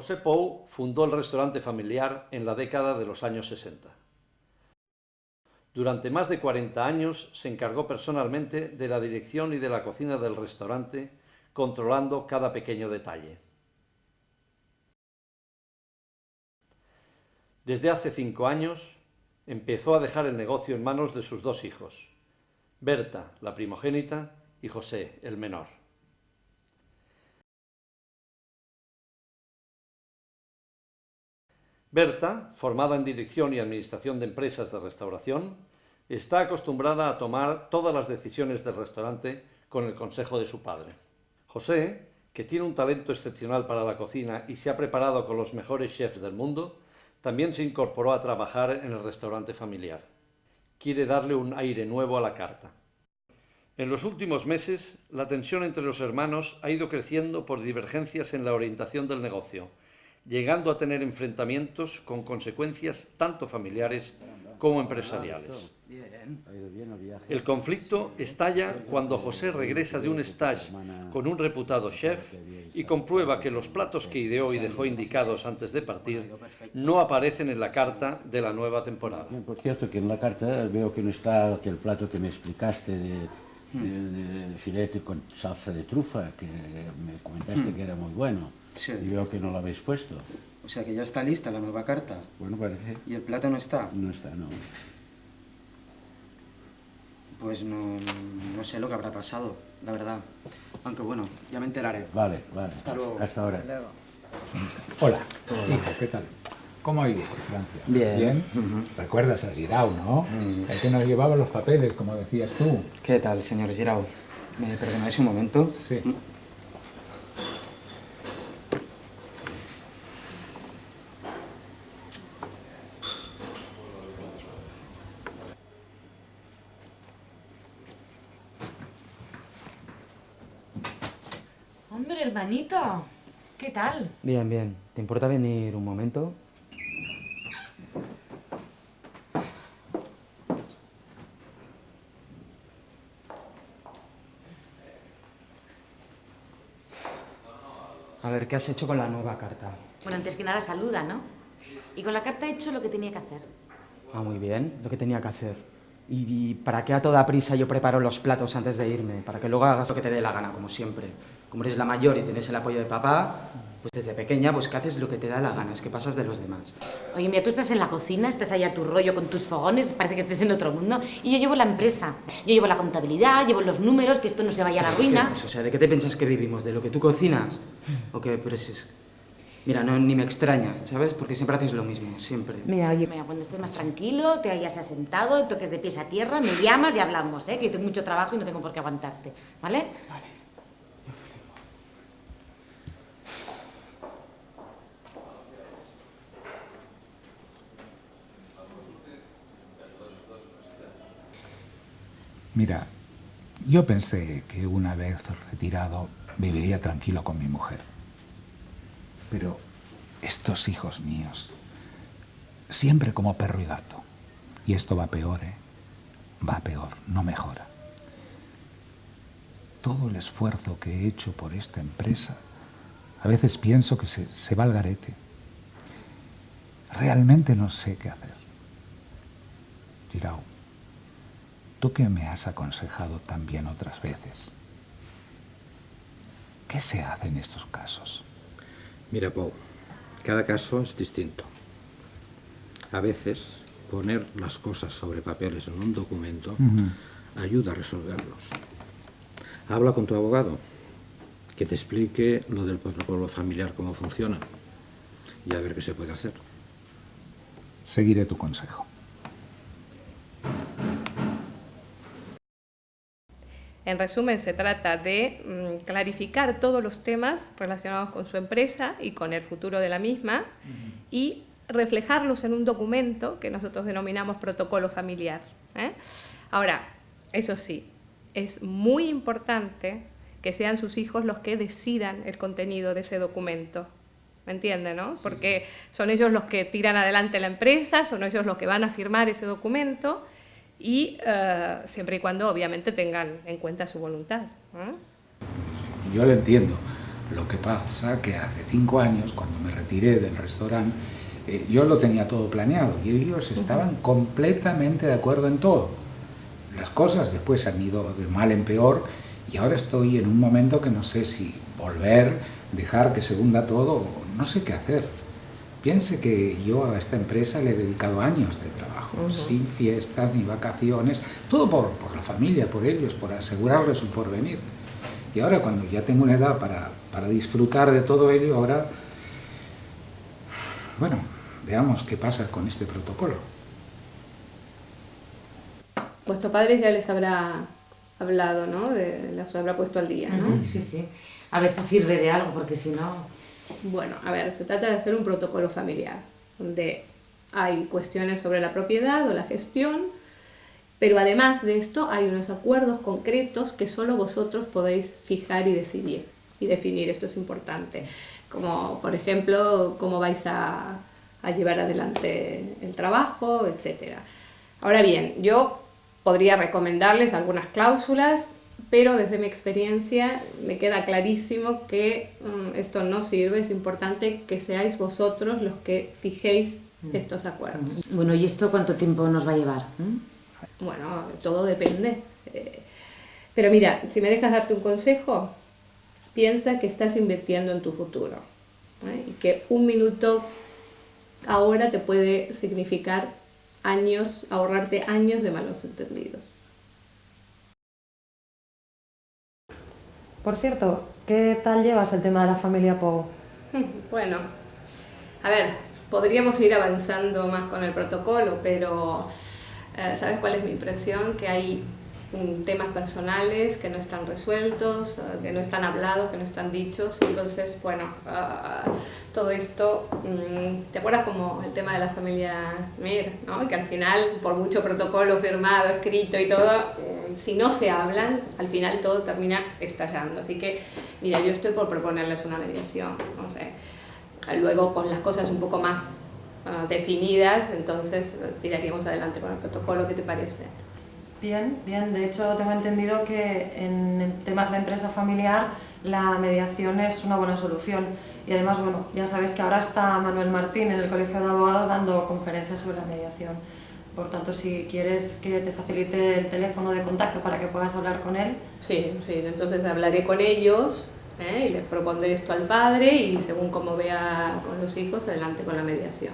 José Pou fundó el restaurante familiar en la década de los años 60. Durante más de 40 años se encargó personalmente de la dirección y de la cocina del restaurante, controlando cada pequeño detalle. Desde hace 5 años empezó a dejar el negocio en manos de sus 2 hijos, Berta, la primogénita, y José, el menor. Berta, formada en dirección y administración de empresas de restauración, está acostumbrada a tomar todas las decisiones del restaurante con el consejo de su padre. José, que tiene un talento excepcional para la cocina y se ha preparado con los mejores chefs del mundo, también se incorporó a trabajar en el restaurante familiar. Quiere darle un aire nuevo a la carta. En los últimos meses, la tensión entre los hermanos ha ido creciendo por divergencias en la orientación del negocio, llegando a tener enfrentamientos con consecuencias tanto familiares como empresariales. El conflicto estalla cuando José regresa de un stage con un reputado chef y comprueba que los platos que ideó y dejó indicados antes de partir no aparecen en la carta de la nueva temporada. Por cierto, que en la carta veo que no está aquel plato que me explicaste de filete con salsa de trufa, que me comentaste que era muy bueno. Sí. Y veo que no lo habéis puesto. O sea que ya está lista la nueva carta. Bueno, parece. ¿Y el plato no está? No está, no. Pues no sé lo que habrá pasado, la verdad. Aunque bueno, ya me enteraré. Vale, vale. Hasta luego. Hasta ahora. Hola, hijo, ¿qué tal? ¿Cómo ha ido por Francia? Bien. ¿Bien? ¿Recuerdas a Girau, no? El que nos llevaba los papeles, como decías tú. ¿Qué tal, señor Girau? ¿Me perdonáis un momento? Sí. Hombre, hermanito, ¿qué tal? Bien, bien. ¿Te importa venir un momento? A ver, ¿qué has hecho con la nueva carta? Bueno, antes que nada saluda, ¿no? Y con la carta he hecho lo que tenía que hacer. Ah, muy bien, lo que tenía que hacer. ¿Y para qué a toda prisa yo preparo los platos antes de irme? Para que luego hagas lo que te dé la gana, como siempre. Como eres la mayor y tienes el apoyo de papá, pues desde pequeña, pues que haces lo que te da la gana, es que pasas de los demás. Oye, mira, tú estás en la cocina, estás ahí a tu rollo con tus fogones, parece que estés en otro mundo, y yo llevo la empresa. Yo llevo la contabilidad, llevo los números, que esto no se vaya a la ruina. O sea, ¿de qué te piensas que vivimos? ¿De lo que tú cocinas? ¿O qué? Pero es... Mira, no, ni me extraña, ¿sabes? Porque siempre haces lo mismo, siempre. Mira, oye, mira, cuando estés más tranquilo, te hayas asentado, toques de pies a tierra, me llamas y hablamos, ¿eh? Que yo tengo mucho trabajo y no tengo por qué aguantarte, ¿vale? Vale. Mira, yo pensé que una vez retirado viviría tranquilo con mi mujer. Pero estos hijos míos, siempre como perro y gato. Y esto va peor, ¿eh? Va peor, no mejora. Todo el esfuerzo que he hecho por esta empresa, a veces pienso que se va al garete. Realmente no sé qué hacer. Girau, tú que me has aconsejado también otras veces, ¿qué se hace en estos casos? Mira, Pau, cada caso es distinto. A veces, poner las cosas sobre papeles en un documento ayuda a resolverlos. Habla con tu abogado, que te explique lo del protocolo familiar, cómo funciona, y a ver qué se puede hacer. Seguiré tu consejo. En resumen, se trata de clarificar todos los temas relacionados con su empresa y con el futuro de la misma y reflejarlos en un documento que nosotros denominamos protocolo familiar, ¿eh? Ahora, eso sí, es muy importante que sean sus hijos los que decidan el contenido de ese documento. ¿Me entiende, no? Porque son ellos los que tiran adelante la empresa, son ellos los que van a firmar ese documento y siempre y cuando obviamente tengan en cuenta su voluntad, ¿eh? Yo lo entiendo, Lo que pasa que hace 5 años, cuando me retiré del restaurante, yo lo tenía todo planeado y ellos estaban completamente de acuerdo en todo. Las cosas después han ido de mal en peor y ahora estoy en un momento que no sé si volver, dejar que se hunda todo, no sé qué hacer. Piense que yo a esta empresa le he dedicado años de trabajo, sin fiestas ni vacaciones, todo por la familia, por ellos, por asegurarles un porvenir. Y ahora cuando ya tengo una edad para disfrutar de todo ello, ahora, bueno, veamos qué pasa con este protocolo. Vuestro padre ya les habrá hablado, ¿no? Les habrá puesto al día, ¿no? Sí, sí. A ver si sirve de algo, porque si no... Bueno, a ver, se trata de hacer un protocolo familiar, donde hay cuestiones sobre la propiedad o la gestión, pero además de esto hay unos acuerdos concretos que solo vosotros podéis fijar y decidir y definir. Esto es importante, como por ejemplo cómo vais a llevar adelante el trabajo, etc. Ahora bien, yo podría recomendarles algunas cláusulas, pero desde mi experiencia me queda clarísimo que esto no sirve. Es importante que seáis vosotros los que fijéis estos acuerdos. Bueno, ¿y esto cuánto tiempo nos va a llevar? Bueno, todo depende. Pero mira, si me dejas darte un consejo, piensa que estás invirtiendo en tu futuro, ¿eh? Y que un minuto ahora te puede significar años, ahorrarte años de malos entendidos. Por cierto, ¿qué tal llevas el tema de la familia Pou? Bueno, a ver, podríamos ir avanzando más con el protocolo, pero ¿sabes cuál es mi impresión? Que hay temas personales que no están resueltos, que no están hablados, que no están dichos. Entonces, bueno, todo esto, ¿te acuerdas como el tema de la familia Mir, ¿no? Que al final, por mucho protocolo firmado, escrito y todo, si no se hablan, al final todo termina estallando. Así que, mira, yo estoy por proponerles una mediación, no sé. Luego, con las cosas un poco más definidas, entonces tiraríamos adelante con el protocolo. ¿Qué te parece? Bien, bien. De hecho, tengo entendido que en temas de empresa familiar la mediación es una buena solución. Y además, bueno, ya sabes que ahora está Manuel Martín en el Colegio de Abogados dando conferencias sobre la mediación. Por tanto, si quieres que te facilite el teléfono de contacto para que puedas hablar con él. Sí, entonces hablaré con ellos y les propondré esto al padre y según como vea con los hijos, adelante con la mediación.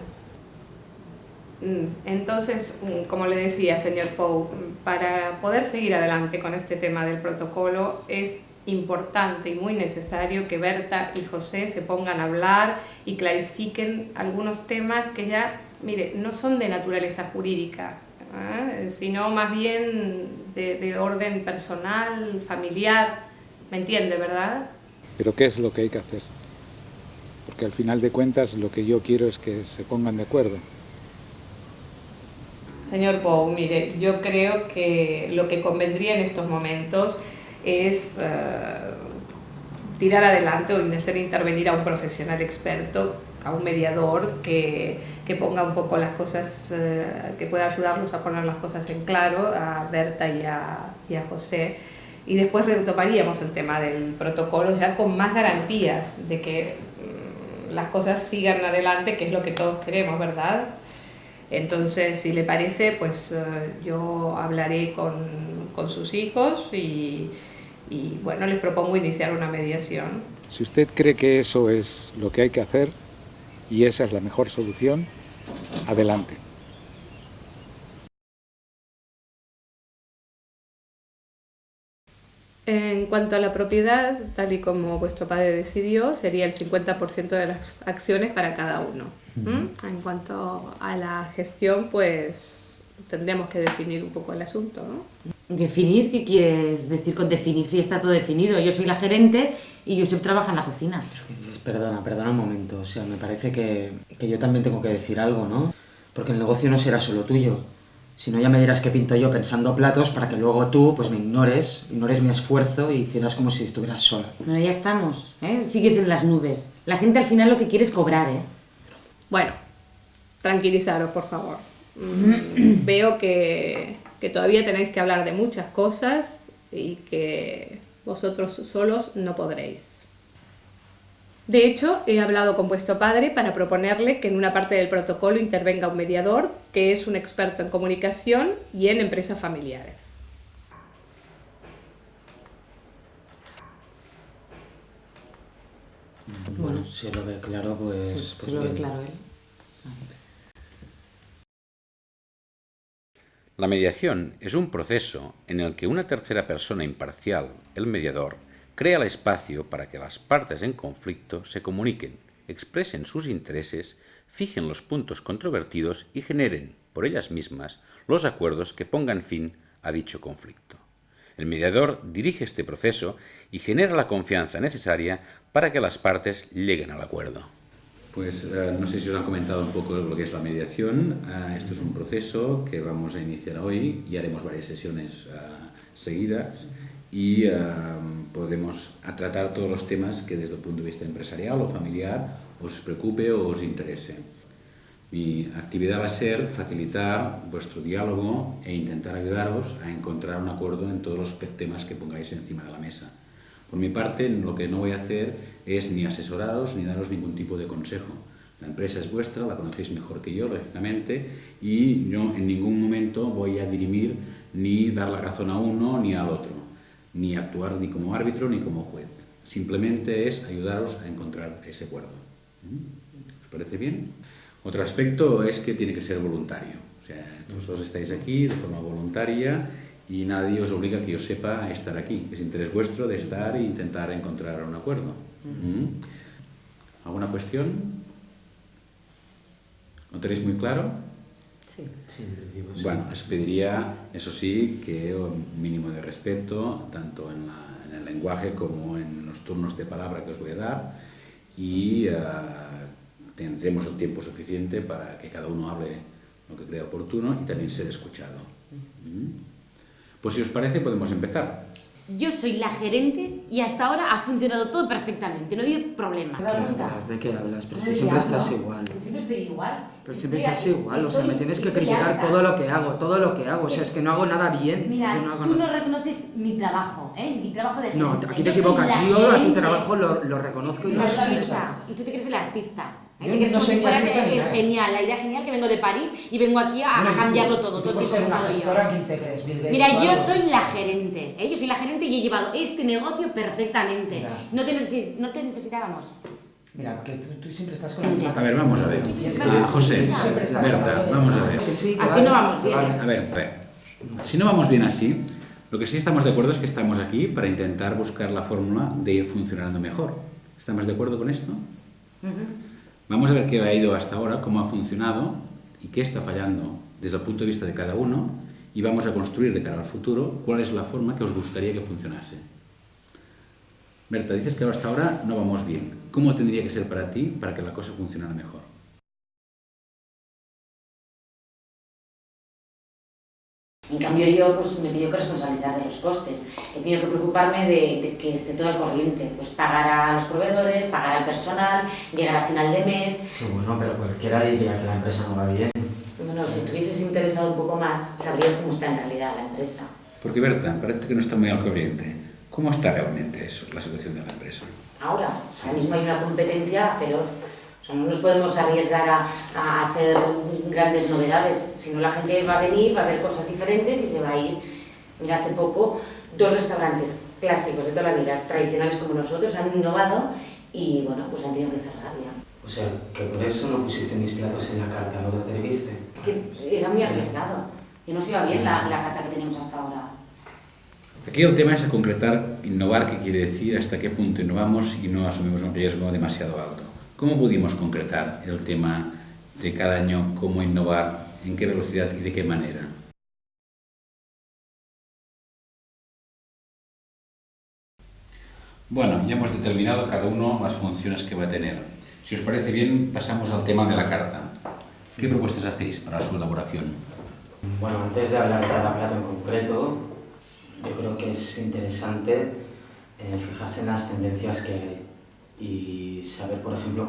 Entonces, como le decía, señor Pou, para poder seguir adelante con este tema del protocolo es importante y muy necesario que Berta y José se pongan a hablar y clarifiquen algunos temas que ya, mire, no son de naturaleza jurídica, sino más bien de orden personal, familiar. ¿Me entiende, verdad? Pero ¿qué es lo que hay que hacer? Porque al final de cuentas lo que yo quiero es que se pongan de acuerdo. Señor Pou, mire, yo creo que lo que convendría en estos momentos es tirar adelante o hacer intervenir a un profesional experto, a un mediador que ponga un poco las cosas, que pueda ayudarlos a poner las cosas en claro, a Berta y a José. Y después retomaríamos el tema del protocolo ya con más garantías de que las cosas sigan adelante, que es lo que todos queremos, ¿verdad? Entonces, si le parece, pues yo hablaré con sus hijos y bueno, les propongo iniciar una mediación. Si usted cree que eso es lo que hay que hacer y esa es la mejor solución, adelante. En cuanto a la propiedad, tal y como vuestro padre decidió, sería el 50% de las acciones para cada uno. En cuanto a la gestión, pues tendremos que definir un poco el asunto, ¿no? ¿Definir? ¿Qué quieres decir con definir? Si está todo definido. Yo soy la gerente y Josep trabaja en la cocina. Perdona un momento. O sea, me parece que yo también tengo que decir algo, ¿no? Porque el negocio no será solo tuyo. Si no, ya me dirás qué pinto yo pensando platos para que luego tú pues me ignores mi esfuerzo y hicieras como si estuvieras sola. Bueno, ya estamos, ¿eh? Sigues en las nubes. La gente al final lo que quiere es cobrar, ¿eh? Bueno, tranquilizaros, por favor. Veo que todavía tenéis que hablar de muchas cosas y que vosotros solos no podréis. De hecho, he hablado con vuestro padre para proponerle que en una parte del protocolo intervenga un mediador, que es un experto en comunicación y en empresas familiares. Bueno, si lo ve claro, pues... Sí, pues si lo ve bien. claro él. La mediación es un proceso en el que una tercera persona imparcial, el mediador, crea el espacio para que las partes en conflicto se comuniquen, expresen sus intereses, fijen los puntos controvertidos y generen, por ellas mismas, los acuerdos que pongan fin a dicho conflicto. El mediador dirige este proceso y genera la confianza necesaria para que las partes lleguen al acuerdo. Pues no sé si os han comentado un poco lo que es la mediación. Esto es un proceso que vamos a iniciar hoy y haremos varias sesiones seguidas y podemos tratar todos los temas que desde el punto de vista empresarial o familiar os preocupe o os interese. Mi actividad va a ser facilitar vuestro diálogo e intentar ayudaros a encontrar un acuerdo en todos los temas que pongáis encima de la mesa. Por mi parte, lo que no voy a hacer es ni asesoraros ni daros ningún tipo de consejo. La empresa es vuestra, la conocéis mejor que yo, lógicamente, y yo en ningún momento voy a dirimir ni dar la razón a uno ni al otro, ni actuar ni como árbitro ni como juez. Simplemente es ayudaros a encontrar ese acuerdo. ¿Os parece bien? Otro aspecto es que tiene que ser voluntario. O sea, vosotros estáis aquí de forma voluntaria y nadie os obliga a que yo sepa estar aquí. Es interés vuestro de estar e intentar encontrar un acuerdo. ¿Alguna cuestión? ¿Lo tenéis muy claro? Sí. Sí, digo, sí. Bueno, os pediría, eso sí, que un mínimo de respeto, tanto en el lenguaje como en los turnos de palabra que os voy a dar, y tendremos el tiempo suficiente para que cada uno hable lo que crea oportuno y también ser escuchado. Pues si os parece podemos empezar. Yo soy la gerente y hasta ahora ha funcionado todo perfectamente, no ha habido problemas. ¿Qué hablas? ¿De qué hablas? Pero si ¿De qué siempre hablo? estás igual. Que siempre estoy igual. Pero siempre Estoy estás aquí, igual, o sea, me tienes que estoy criticar harta. todo lo que hago, o sea, es que no hago nada bien. Mira, yo no hago tú no nada. reconoces mi trabajo, ¿eh? Mi trabajo de gerente. No, aquí te Yo soy equivocas. la Yo a tu gerente. trabajo lo reconozco y lo El sé. artista. Y tú te crees el artista. Yo Te crees no como soy si ni fueras artista ni el nada. genial, la idea genial que vengo de París y vengo aquí a cambiarlo todo el tiempo que he estado yo. ¿quién te crees? Bill Gates Mira, o yo algo? soy la gerente, ¿eh? Yo soy la gerente y he llevado este negocio perfectamente. Mira. No te necesitábamos. Mira, que tú siempre estás con la A ver, vamos a ver. Vale. José, Tú siempre estás Berta, hablando de- vamos a ver. Que sí, que Así vale, no vamos que bien. vale. A ver. Si no vamos bien así, lo que sí estamos de acuerdo es que estamos aquí para intentar buscar la fórmula de ir funcionando mejor. ¿Estamos de acuerdo con esto? Vamos a ver qué ha ido hasta ahora, cómo ha funcionado y qué está fallando desde el punto de vista de cada uno y vamos a construir de cara al futuro cuál es la forma que os gustaría que funcionase. Berta, dices que hasta ahora no vamos bien. ¿Cómo tendría que ser para ti para que la cosa funcionara mejor? En cambio yo pues me he tenido que responsabilizar de los costes, he tenido que preocuparme de que esté todo al corriente, pues pagar a los proveedores, pagar al personal, llegar a final de mes. Sí, bueno, pero cualquiera diría que la empresa no va bien. No, si te hubieses interesado un poco más, sabrías cómo está en realidad la empresa. Porque Berta, parece que no está muy al corriente. ¿Cómo está realmente eso, la situación de la empresa? Ahora mismo hay una competencia feroz. O sea, no nos podemos arriesgar a hacer grandes novedades, si no la gente va a venir, va a ver cosas diferentes y se va a ir. Mira, hace poco 2 restaurantes clásicos de toda la vida, tradicionales como nosotros, han innovado y bueno, pues han tenido que cerrar ya. O sea, que por eso no pusiste mis platos en la carta, ¿no te atreviste? Es que era muy arriesgado y no se iba bien la carta que tenemos hasta ahora. Aquí el tema es concretar, innovar, qué quiere decir, hasta qué punto innovamos y no asumimos un riesgo demasiado alto. ¿Cómo pudimos concretar el tema de cada año, cómo innovar, en qué velocidad y de qué manera? Bueno, ya hemos determinado cada uno las funciones que va a tener. Si os parece bien, pasamos al tema de la carta. ¿Qué propuestas hacéis para su elaboración? Bueno, antes de hablar de cada plato en concreto, yo creo que es interesante fijarse en las tendencias que hay y saber, por ejemplo,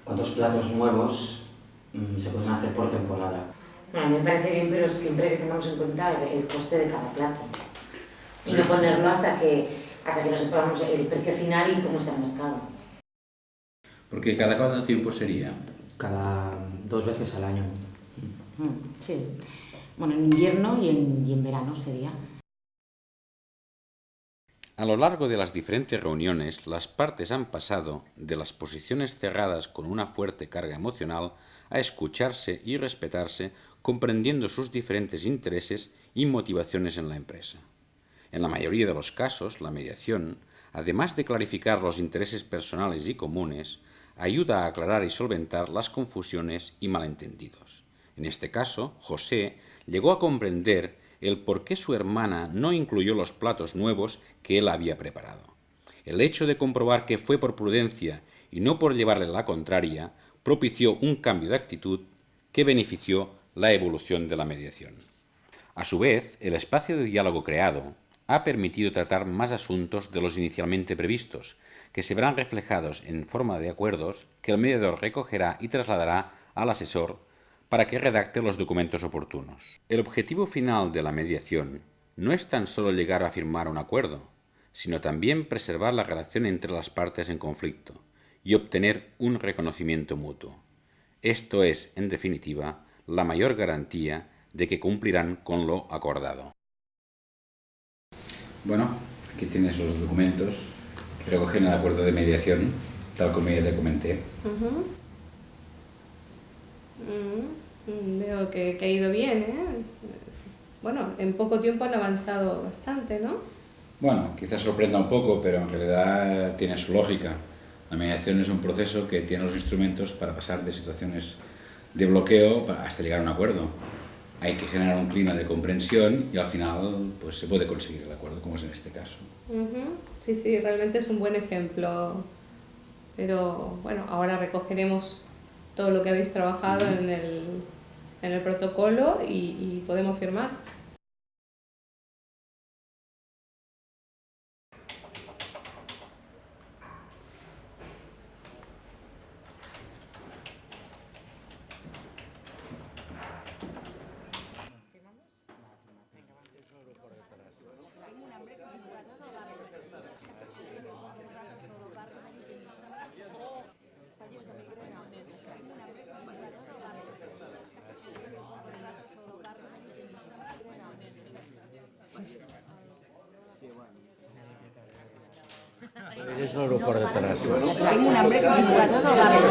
cuántos platos nuevos se pueden hacer por temporada. A mí me parece bien, pero siempre que tengamos en cuenta el coste de cada plato. Y no ponerlo hasta que no sepamos el precio final y cómo está el mercado. Porque ¿cada cuánto tiempo sería? Cada 2 veces al año. Sí. Bueno, en invierno y en verano sería. A lo largo de las diferentes reuniones, las partes han pasado de las posiciones cerradas con una fuerte carga emocional a escucharse y respetarse, comprendiendo sus diferentes intereses y motivaciones en la empresa. En la mayoría de los casos, la mediación, además de clarificar los intereses personales y comunes, ayuda a aclarar y solventar las confusiones y malentendidos. En este caso, José llegó a comprender el por qué su hermana no incluyó los platos nuevos que él había preparado. El hecho de comprobar que fue por prudencia y no por llevarle la contraria, propició un cambio de actitud que benefició la evolución de la mediación. A su vez, el espacio de diálogo creado ha permitido tratar más asuntos de los inicialmente previstos, que se verán reflejados en forma de acuerdos que el mediador recogerá y trasladará al asesor para que redacte los documentos oportunos. El objetivo final de la mediación no es tan solo llegar a firmar un acuerdo, sino también preservar la relación entre las partes en conflicto y obtener un reconocimiento mutuo. Esto es, en definitiva, la mayor garantía de que cumplirán con lo acordado. Bueno, aquí tienes los documentos que recogen el acuerdo de mediación, tal como ya te comenté. Veo que ha ido bien, ¿eh? Bueno, en poco tiempo han avanzado bastante, ¿no? Bueno, quizás sorprenda un poco, pero en realidad tiene su lógica. La mediación es un proceso que tiene los instrumentos para pasar de situaciones de bloqueo hasta llegar a un acuerdo. Hay que generar un clima de comprensión y al final pues, se puede conseguir el acuerdo, como es en este caso. Sí, sí, realmente es un buen ejemplo. Pero bueno, ahora recogeremos todo lo que habéis trabajado en el protocolo y podemos firmar. És l'aeroport de Terrassa. Tinc un hambre que m'he jugat tot el barri.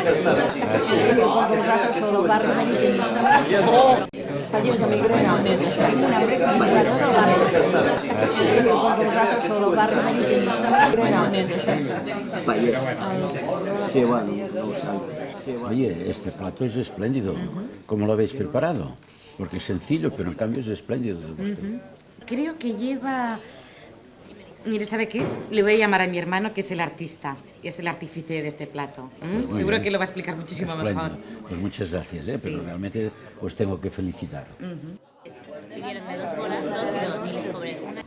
Com vosaltres sou del barri, m'he dit Adiós, migrena. Tinc un hambre que m'he jugat tot el barri. Com vosaltres sou del barri, m'he dit migrena. Sí, bueno, no lo sabe. Oye, este plato es espléndido. ¿Cómo lo habéis preparado? Porque es sencillo, pero en cambio es espléndido. Creo que lleva... Mire, ¿sabe qué? Le voy a llamar a mi hermano, que es el artista, y es el artífice de este plato. Seguro que lo va a explicar muchísimo Espléndido. mejor. Pues muchas gracias, Sí. pero realmente os tengo que felicitar. Pidieron de 2 bolas, 2 y 2, y les cobré una.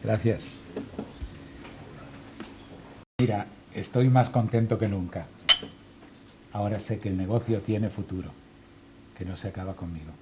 Gracias. Mira, estoy más contento que nunca. Ahora sé que el negocio tiene futuro, que no se acaba conmigo.